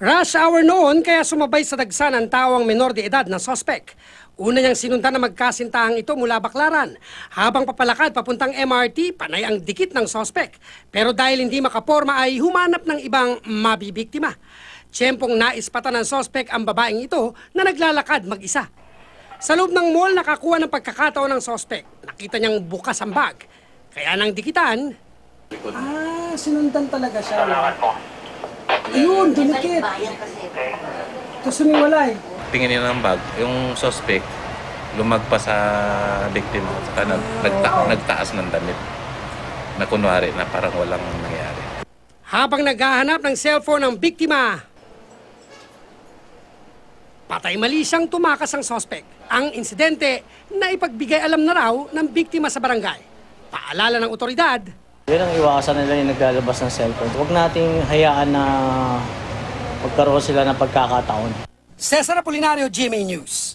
Rush hour noon kaya sumabay sa dagsa ng tao ang menor de edad na sospek. Una niyang sinundan na magkasintahang ito mula Baclaran. Habang papalakad papuntang MRT, panay ang dikit ng sospek. Pero dahil hindi makaporma ay humanap ng ibang mabibiktima. Tiyempong naispatan ng sospek ang babaeng ito na naglalakad mag-isa. Sa loob ng mall, nakakuha ng pagkakataon ng sospek. Nakita niyang bukas ang bag. Kaya nang dikitan... sinundan talaga siya. Ayun, dinikit. Tapos sumiwalay. Tingin niya ng bag, yung suspect lumagpas sa biktima. Saka nagtaas ng damit. Na kunwari na parang walang nangyari. Habang naghahanap ng cellphone ng biktima, patay mali siyang tumakas ang sospek. Ang insidente na ipagbigay alam na raw ng biktima sa barangay. Paalala ng otoridad, yun ang iwasan nila yung naglalabas ng cellphone. Huwag nating hayaan na magkaroon sila ng pagkakataon. Cesar Apolinario, GMA News.